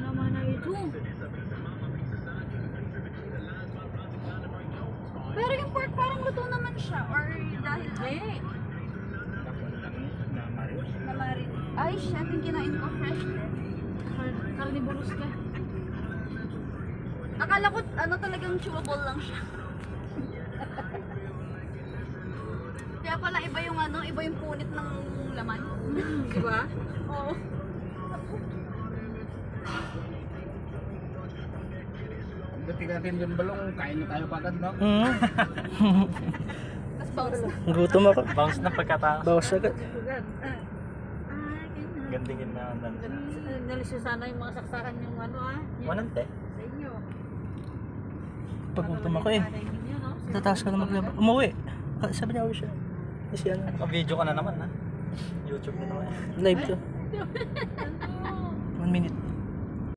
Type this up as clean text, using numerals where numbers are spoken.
naman na ito. Pero yung pork parang luto naman siya. Or dahil namarin. Ay, siya. Yung kinain ko fresh. Carnivorous ka. Akala ko ano talagang chewable lang siya. Kaya pala iba yung ano, iba yung punit ng laman. Diba? Oo. Pagdating natin yung balong, kain na tayo pagad, no? Tapos bawas na. Gutom ako. Bounce na pagkatapos. Bawas agad. Gandingin na Nalisyo sana yung mga saksakan yung ano Wanante. sa inyo. Pagutom ako eh. Tataas ka na maglaba. Umuwi. Sabi niya uwi siya. Kasi ano. Naka-video ka na naman ha. YouTube na naman. Live to. 1 minute.